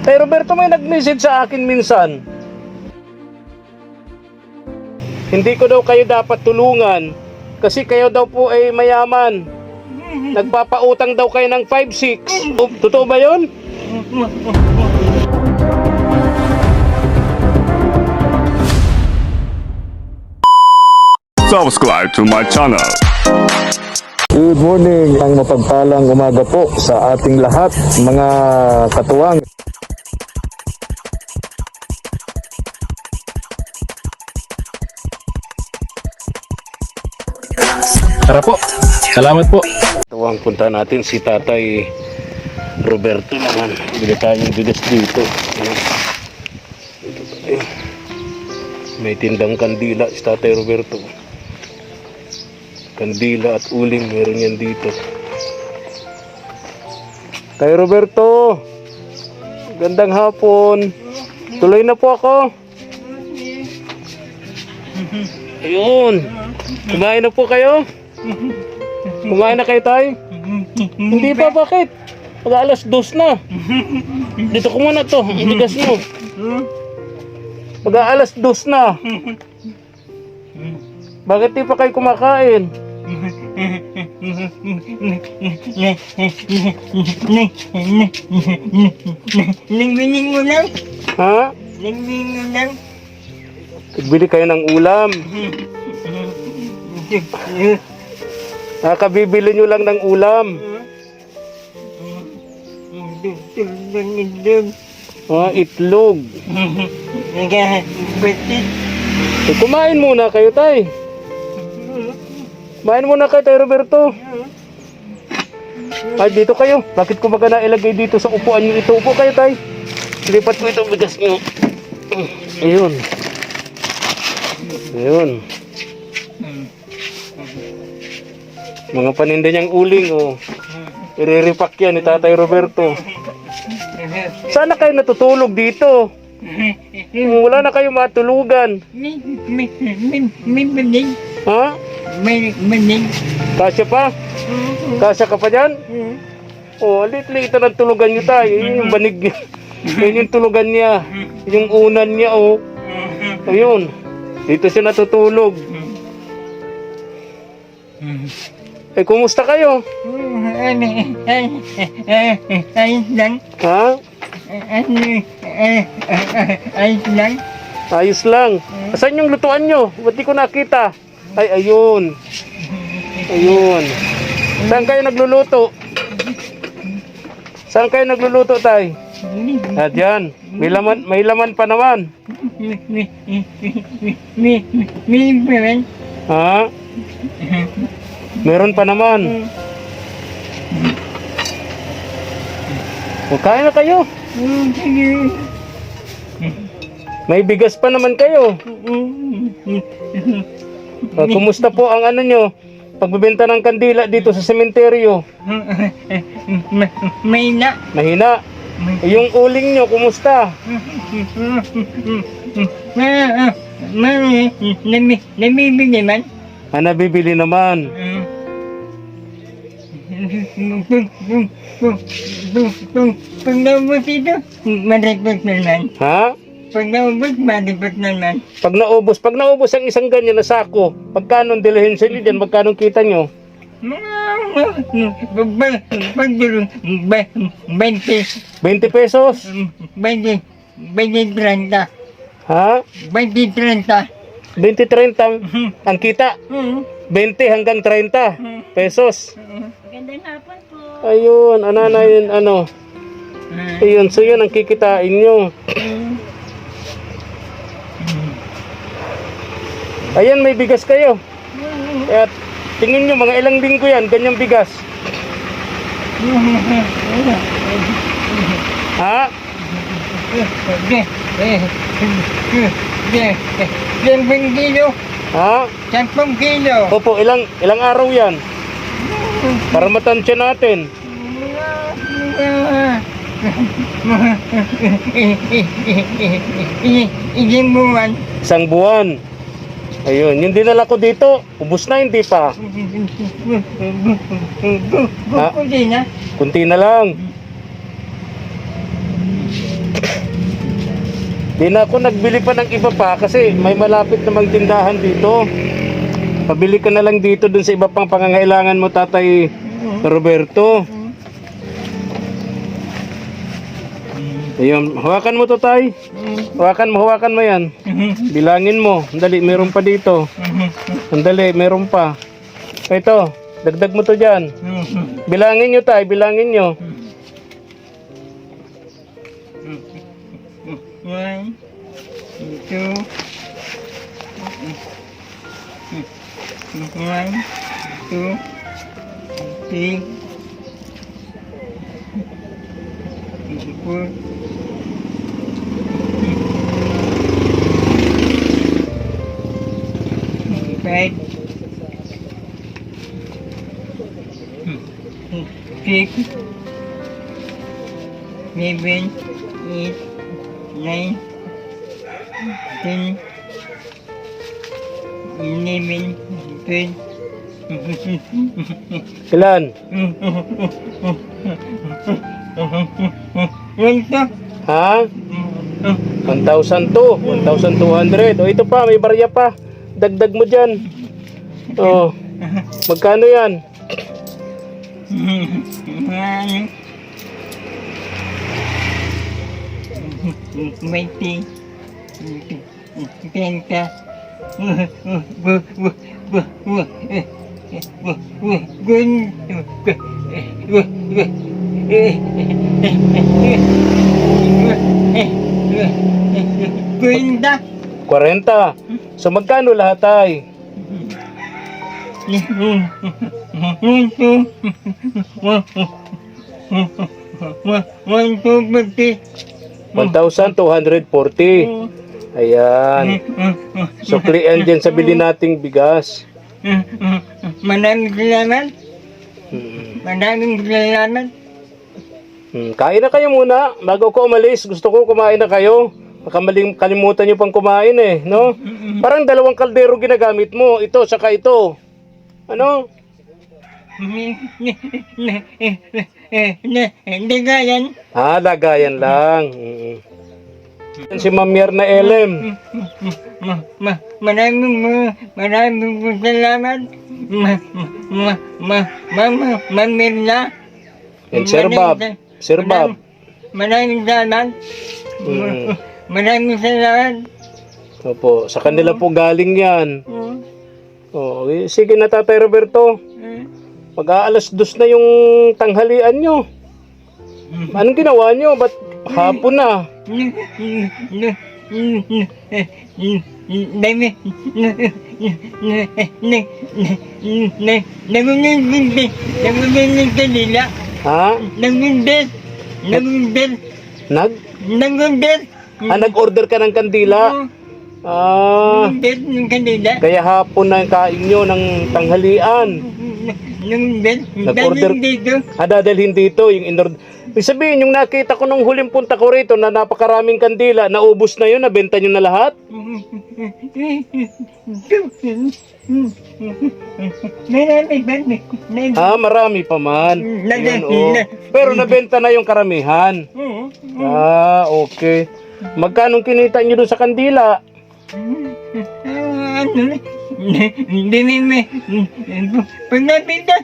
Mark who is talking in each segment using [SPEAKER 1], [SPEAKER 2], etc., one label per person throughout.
[SPEAKER 1] Tay Roberto, may nag-message sa akin minsan. Hindi ko daw kayo dapat tulungan kasi kayo daw po ay mayaman. Nagpapautang daw kayo ng 5-6. Totoo ba yun?
[SPEAKER 2] Subscribe to my channel.
[SPEAKER 1] Good morning, ang mapagpalang umaga po sa ating lahat, mga katuwang. Tara po, salamat po. Katuwang, punta natin si Tatay Roberto naman. Bili tayong bigas dito. May tindang kandila si Tatay Roberto. Kandila at uling, meron yan dito. Tay Roberto, gandang hapon. Tuloy na po ako. Ayun. Kumain na po kayo? Kumain na kayo, Tay? Hindi pa, bakit? Pag-alas 2 na. Dito ko muna to, ang bigas mo. Pag-alas 2 na. Bakit di pa kayo kumakain?
[SPEAKER 3] Nagbiling mo lang.
[SPEAKER 1] Ha?
[SPEAKER 3] Nagbiling mo lang.
[SPEAKER 1] Bili kayo ng ulam. Nakabibili nyo lang ng ulam. Itlog. Kumain muna kayo, Tay. Kumain muna kayo, Tay Roberto. Ay, dito kayo. Bakit ko baga nailagay dito sa upuan nyo ito? Upo kayo, Tay. Lipat ko ito bigas nyo. Ayun. Ayun. Mga paninda niyang uling, oh. Iriripak yan ni Tatay Roberto. Sana kayo natutulog dito. Wala na kayo matulugan.
[SPEAKER 3] May banig.
[SPEAKER 1] Ha?
[SPEAKER 3] May banig.
[SPEAKER 1] Kasya pa? Kasya ka pa dyan? Oh, lit-lit ng tulugan niyo, Tay. Yun yung banig niya. Yun yung tulugan niya. Yung unan niya, oh. Ayun. Dito siya natutulog. Eh, kumusta kayo?
[SPEAKER 3] Ayos lang.
[SPEAKER 1] Ha?
[SPEAKER 3] Ayos lang.
[SPEAKER 1] Ayos lang. Saan yung lutuan nyo? Ba't di ko nakita? Ay, ayun. Ayun. Saan kayo nagluluto? Saan kayo nagluluto, Tay? At yan. May laman pa naman.
[SPEAKER 3] May parang.
[SPEAKER 1] Ha? Meron pa naman. O, kain na kayo. May bigas pa naman kayo. Kumusta po ang ano nyo? Pagbebenta ng kandila dito sa sementeryo?
[SPEAKER 3] Mahina.
[SPEAKER 1] Mahina. Yung uling nyo, kumusta?
[SPEAKER 3] Namibili man.
[SPEAKER 1] Nabibili naman.
[SPEAKER 3] Pag naubos ito, maripot naman.
[SPEAKER 1] Ha?
[SPEAKER 3] Pag naubos, maripot naman.
[SPEAKER 1] Pag naubos ang isang ganyan na sako, pagkano dilihin sa inyo dyan? Magkano kita nyo?
[SPEAKER 3] Pag 20,
[SPEAKER 1] 20 pesos?
[SPEAKER 3] 20, 30.
[SPEAKER 1] Ha?
[SPEAKER 3] 20, 30.
[SPEAKER 1] 20-30 ang kita. 20 hanggang 30 pesos.
[SPEAKER 3] Magandang hapon po.
[SPEAKER 1] Ayun, anana yun, ano. Ayun, so yun ang kikitain nyo. Ayan, may bigas kayo. At tingin nyo, mga ilang linggo yan, ganyang bigas. Ha?
[SPEAKER 3] 10 kilo.
[SPEAKER 1] Ha?
[SPEAKER 3] 10 kilo.
[SPEAKER 1] Opo, ilang araw yan? Para matansya natin.
[SPEAKER 3] Isang buwan.
[SPEAKER 1] Isang buwan. Ayun, yung dinala ko dito, ubos na, hindi pa. Ha?
[SPEAKER 3] Kunti na.
[SPEAKER 1] Kunti na lang. Di na ako nagbili pa ng iba pa kasi may malapit namang tindahan dito. Pabili ka na lang dito dun sa iba pang pangangailangan mo, Tatay Roberto. Ayun, hawakan mo to, Tay. Hawakan mo yan. Bilangin mo. Dali, meron pa dito. Andali, meron pa. Ito, dagdag mo to dyan. Bilangin nyo, Tay, bilangin nyo.
[SPEAKER 3] 1, 2, 1, 2, 3, 4, 5, 6, 7, 8, 9, 10, 11, 12.
[SPEAKER 1] Ilan?
[SPEAKER 3] Ganito.
[SPEAKER 1] Ha? 1,200. 1,200. O ito pa, may barya pa. Dagdag mo dyan. O, magkano yan?
[SPEAKER 3] 20, 30, Kwenta.
[SPEAKER 1] 40. So magkano lahat, Tay? 1,240. Ayan. Suklian dyan sa bili nating bigas.
[SPEAKER 3] Maraming salamat. Maraming salamat.
[SPEAKER 1] Kain na kayo muna. Bago ko umalis, gusto ko kumain na kayo. Baka kalimutan nyo pang kumain eh, no? Parang 2 kaldero ginagamit mo. Ito, saka ito. Ano?
[SPEAKER 3] Hindi ganyan.
[SPEAKER 1] Lagayan lang. Yan si Ma'am Yerna Elem.
[SPEAKER 3] Maraming salamat. Mamirna.
[SPEAKER 1] And Sir Bob. Sir Bob.
[SPEAKER 3] Maraming salamat. Maraming salamat.
[SPEAKER 1] Opo, sa kanila po galing yan. Oh, sige na, Tatay Roberto. Mag-aalas 2 na yung tanghalian nyo. Anong ginawa nyo? Ba't hapon na?
[SPEAKER 3] Nangungulit kanila.
[SPEAKER 1] Ha?
[SPEAKER 3] Nangungulit. Nangungulit.
[SPEAKER 1] Nag-order ka ng kandila?
[SPEAKER 3] Nangungulit ng kanila.
[SPEAKER 1] Kaya hapon na yung kain nyo ng tanghalian. Nag-order. Dadalhin dito yung in-order. Ibig sabihin, yung nakita ko nung huling punta ko rito na napakaraming kandila, naubos na yun, nabenta nyo na lahat? Marami pa man. Yun, oh. Pero nabenta na yung karamihan. Okay. Magkano kinita nyo doon sa kandila?
[SPEAKER 3] Pag napita,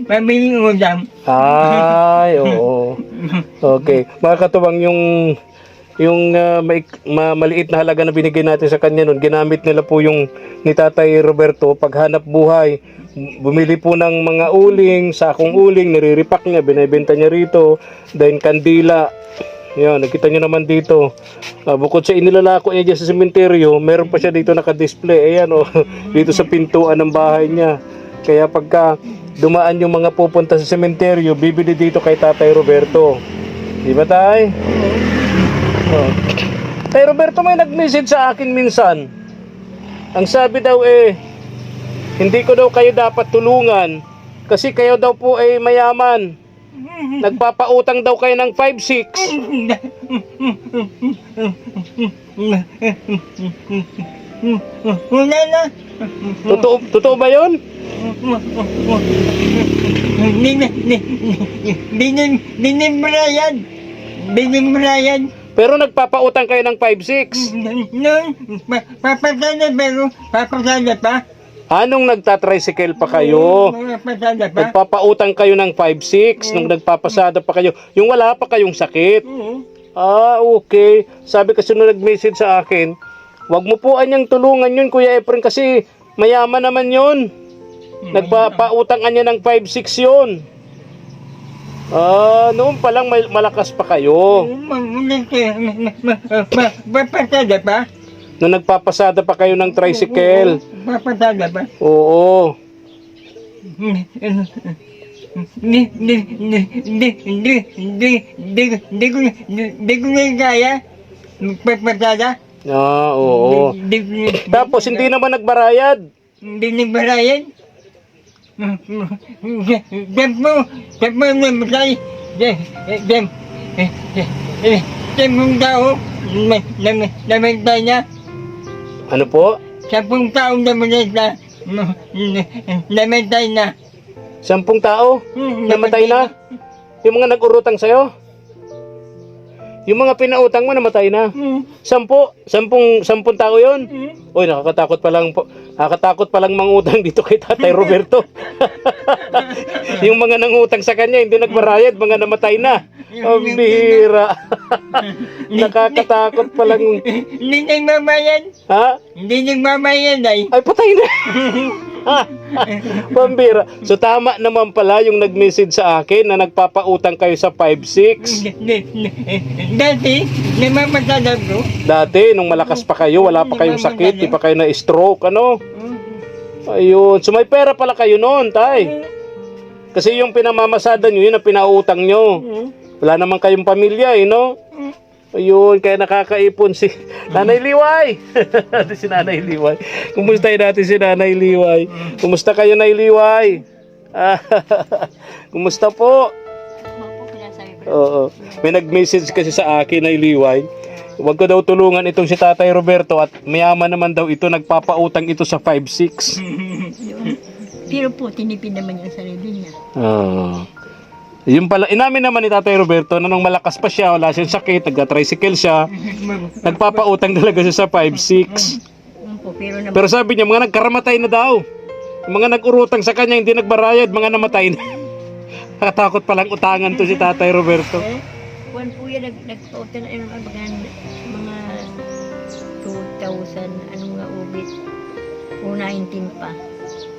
[SPEAKER 3] mabili ulam.
[SPEAKER 1] Ay, oo. Okay. Mga katuwang yung maliit na halaga na binigay natin sa kanya noon, ginamit nila po yung ni Tatay Roberto paghanap buhay. Bumili po ng mga uling, sakong uling, niriripak niya, binibenta niya rito. Then kandila. Yan, nakita nyo naman dito. Bukod sa inilalako niya dyan sa sementeryo, meron pa siya dito naka-display. Ayan, oh, dito sa pintuan ng bahay niya. Kaya pagka dumaan yung mga pupunta sa sementeryo, bibili dito kay Tatay Roberto. Di ba, Tay? Oh. Tay Roberto, may nag-message sa akin minsan. Ang sabi daw hindi ko daw kayo dapat tulungan kasi kayo daw po mayaman. Nagpapautang daw kayo ng 5-6.
[SPEAKER 3] Wala na.
[SPEAKER 1] Totoo ba yun?
[SPEAKER 3] Binimbrayan.
[SPEAKER 1] Pero nagpapautang kayo ng 5-6.
[SPEAKER 3] Nung papasada pero papasada pa.
[SPEAKER 1] Anong nagtatricycle pa kayo?
[SPEAKER 3] Papasada pa.
[SPEAKER 1] Nagpapautang kayo ng 5-6 nung nagpapasada pa kayo. Yung wala pa kayong sakit. Ah, okay. Sabi kasi nung nag-message sa akin, wag mo po anyang tulungan yun, Kuya Efren, kasi mayaman naman yun. Nagpapautang anya ng 5-6 yun. Ah, noon pa lang malakas pa kayo.
[SPEAKER 3] Papasada pa.
[SPEAKER 1] Nung nagpapasada pa kayo ng tricycle.
[SPEAKER 3] Papasada pa.
[SPEAKER 1] Oo.
[SPEAKER 3] Hindi ko na kaya. Papasada.
[SPEAKER 1] Ah, oo. Tapos hindi naman nagbarayad.
[SPEAKER 3] Hindi nagbarayan. Sapo namatay. Sapong tao, namatay na.
[SPEAKER 1] Ano po?
[SPEAKER 3] 10 taong namatay na. Namatay na.
[SPEAKER 1] 10 tao? Namatay na? Yung mga nag-urutang sa'yo? Yung mga pinautang mo, namatay na? 10 tao yun? Uy, nakakatakot pa lang mangutang dito kay Tatay Roberto. Yung mga nangutang sa kanya, hindi nagbarayad, mga namatay na. Ang bihira. Nakakatakot pa lang.
[SPEAKER 3] Hindi nagmamayan.
[SPEAKER 1] Ha?
[SPEAKER 3] Hindi nagmamayan ay.
[SPEAKER 1] Ay, patay na. Pambira. So tama naman pala yung nag-message sa akin na nagpapautang kayo sa 5-6.
[SPEAKER 3] Dati, namamatala ko.
[SPEAKER 1] Dati, nung malakas pa kayo, wala pa kayong sakit, di pa kayo na-stroke, ano? Ayun. So may pera pala kayo noon, tay. Kasi yung pinamamasada nyo, yun ang pinautang nyo. Wala naman kayong pamilya, eh, no? Ayun, kaya nakakaipon si Nanay Liway. Si Nanay Liway. Kumustahin natin si Nanay Liway. Kumusta kayo, Nanay Liway? Kumusta po? Oo. May nag-message kasi sa akin, Nanay Liway. Huwag ko daw tulungan itong si Tatay Roberto at mayaman naman daw ito, nagpapautang ito sa 5-6.
[SPEAKER 2] Pero po, tinipid naman yung sarili niya.
[SPEAKER 1] Oo. Yung pala, inamin naman ni Tatay Roberto na nung malakas pa siya, wala siyang sakit, nagka-tricycle siya, nagpapautang talaga siya sa 5-6.
[SPEAKER 2] Po, pero
[SPEAKER 1] Pero sabi niya, mga nagkaramatay na daw. Yung mga nag-urutang sa kanya, hindi nagbarayad, mga namatay na. Nakatakot palang utangan to si Tatay Roberto.
[SPEAKER 2] Juan po yan, nagpautang na mga 2,000, anong nga ubit. O 19 pa.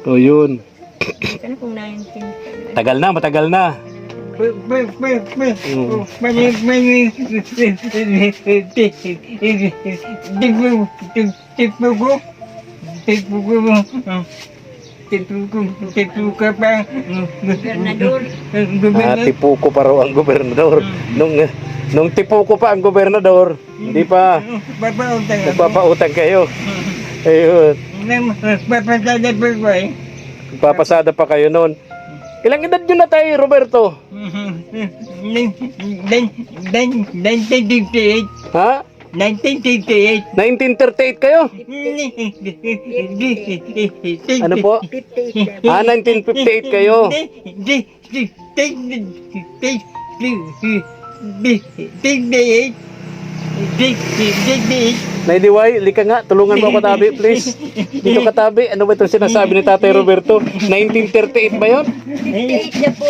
[SPEAKER 1] O yun.
[SPEAKER 2] Hindi ka na kung 19 pa.
[SPEAKER 1] Tagal na, matagal na.
[SPEAKER 2] Gobernador.
[SPEAKER 1] Tipuko pa raw ang gobernador. Nung tipuko pa ang gobernador, hindi pa. Nagpapautang kayo. Ayun. Nagpapasada pa kayo noon. Ilang edad nyo na tayo, Roberto?
[SPEAKER 3] 1958.
[SPEAKER 1] Ha?
[SPEAKER 3] 1958.
[SPEAKER 1] 1938 kayo? Ano po?
[SPEAKER 2] 58
[SPEAKER 1] Ah, 1958 kayo.
[SPEAKER 3] 58.
[SPEAKER 1] Naidiway, lika nga, tulungan mo ako tabi, please. Dito ka tabi. Ano ba itong sinasabi ni Tatay Roberto? 1938 ba yun?
[SPEAKER 2] 58 na po.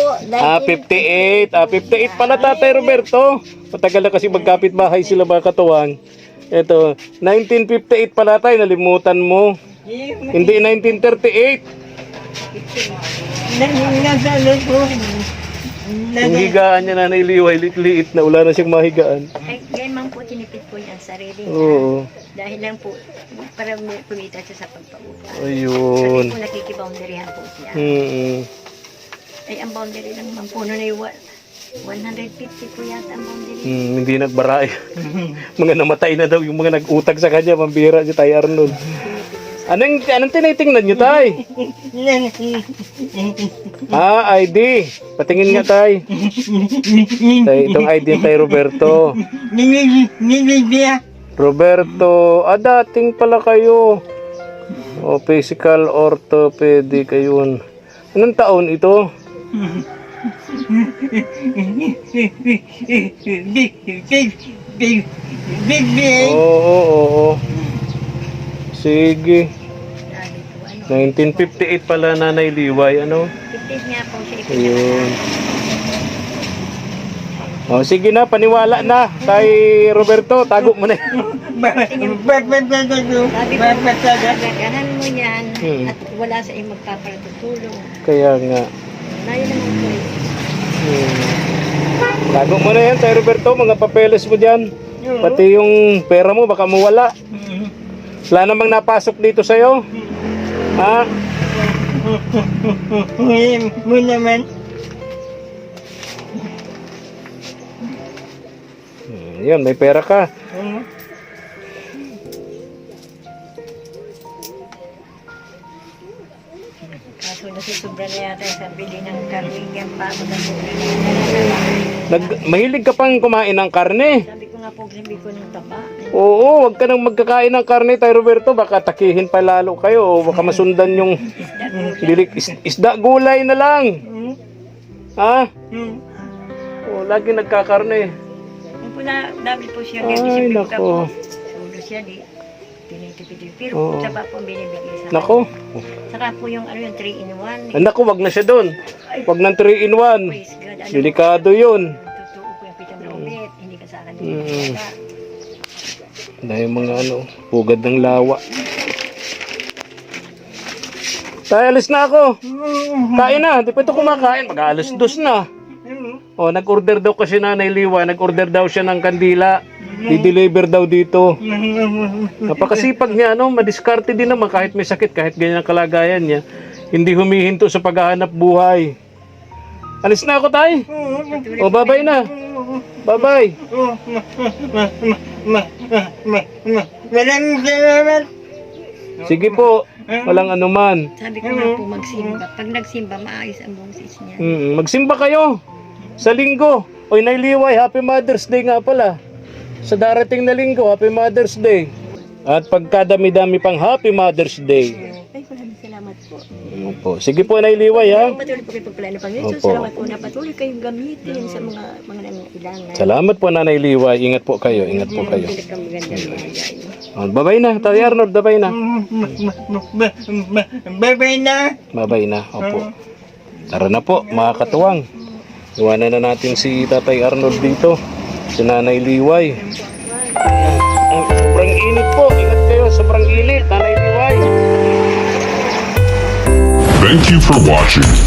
[SPEAKER 1] 58. 58 pala, Tatay Roberto. Matagal na kasi magkapit bahay sila mga katuwang. Ito, 1958 pala tayo, nalimutan mo. Hindi 1938.
[SPEAKER 3] Nasaan ko?
[SPEAKER 1] Yung higaan niya na nailiway, liit na, wala na siyang mahigaan.
[SPEAKER 2] Ay, ganyan man po, tinipid po niya ang sarili niya.
[SPEAKER 1] Oo.
[SPEAKER 2] Dahil lang po, para kumita siya sa pagpaupa.
[SPEAKER 1] Ayun.
[SPEAKER 2] Kasi po nakikiboundaryhan po siya. Ay, ang boundary lang naman po, noon ay 150 po yata ang boundary.
[SPEAKER 1] Hindi nagbaray. Mga namatay na daw yung mga nag-utang sa kanya, pambira si Tay Arnold. Anong tinitingnan nyo, Tay? Ah, ID. Patingin nga, Tay. Tay, itong ID ng Tay Roberto. Roberto, dating pala kayo. O, physical orthopedic, ayun. Anong taon ito?
[SPEAKER 3] Big, big, big.
[SPEAKER 1] Oo. Sige.
[SPEAKER 2] Sabi ko, ano,
[SPEAKER 1] 1958 pala Nanay Liway, ano?
[SPEAKER 2] 50 nga po siya
[SPEAKER 1] Ayun. Oh, sige na, paniwala na kay Roberto, tago mo na.
[SPEAKER 2] Sabi ko, gagahan mo yan at wala sa iyong magpapalatutulong.
[SPEAKER 1] Kaya nga.
[SPEAKER 2] Layo naman po eh.
[SPEAKER 1] Tago mo na yan kay Roberto, mga papeles mo dyan. Pati yung pera mo, baka mawala. Wala namang napasok dito sa'yo. Ha?
[SPEAKER 3] Mo naman.
[SPEAKER 1] Yan, may pera ka.
[SPEAKER 2] Kaso nasusubra na yata sa bili ng karnigan pa ako na
[SPEAKER 1] Mahilig ka pang kumain ng karne.
[SPEAKER 2] Sabi ko nga po, sabi ko ng taba.
[SPEAKER 1] Oo, wag ka nang magkakain ng karne tayo Roberto. Baka takihin pa lalo kayo. O baka masundan yung isda gulay na lang. Ha? O, lagi nagkakarne.
[SPEAKER 2] Kung po na, dami po siya.
[SPEAKER 1] Ay, nako.
[SPEAKER 2] Sulo siya di. Tinitipid. Pero
[SPEAKER 1] Oo.
[SPEAKER 2] taba po ang binibigay sa
[SPEAKER 1] Nako.
[SPEAKER 2] Saka po yung ano yung 3-in-1.
[SPEAKER 1] Ay, nako, wag na siya doon. Wag ng 3-in-1.
[SPEAKER 2] Praise God. Ano,
[SPEAKER 1] Delikado yun.
[SPEAKER 2] totoo po yung pitang robet. Hindi ka sa akin.
[SPEAKER 1] Dahil mga ano, pugad ng lawa. Tayo, alis na ako. Kain na, di pa ito kumakain. Mag-alas 2 na. O, nag-order daw kasi Nanay Liwa. Nag-order daw siya ng kandila. Di-deliver daw dito. Napakasipag niya, ano? Madiskarte din naman kahit may sakit, kahit ganyan ang kalagayan niya. Hindi humihinto sa paghahanap buhay. Alis na ako, tay. O, bye-bye na. Bye-bye.
[SPEAKER 3] Maraming salamat.
[SPEAKER 1] Sige po. Walang anuman.
[SPEAKER 2] Sabi ko nga po magsimba. Pag nagsimba, maayos ang boses niya.
[SPEAKER 1] Magsimba kayo sa linggo. Oy, Nay Liway, Happy Mother's Day nga pala. Sa darating na linggo, Happy Mother's Day. At pagkadami-dami pang Happy Mother's Day.
[SPEAKER 2] Ay, maraming salamat po.
[SPEAKER 1] Opo. Sige po, Nay Liway, ha?
[SPEAKER 2] Patuloy po kayo pagplano pang ito.
[SPEAKER 1] Opo.
[SPEAKER 2] Salamat po na patuloy kayong gamitin sa mga nangailangan.
[SPEAKER 1] Salamat po, Nanay Liway. Ingat po kayo. Ingat po kayo.
[SPEAKER 2] Pilit kang magandang bagay.
[SPEAKER 1] Bye-bye na. Tay Arnold, bye-bye na.
[SPEAKER 3] Bye-bye na.
[SPEAKER 1] Bye-bye na. Opo. Tara na po, mga katuwang. Iwanan na natin si Tatay Arnold dito. Si Nanay Liway. Sobrang init po. Ingat kayo. Sobrang init, Nanay Liway.
[SPEAKER 4] Thank you for watching.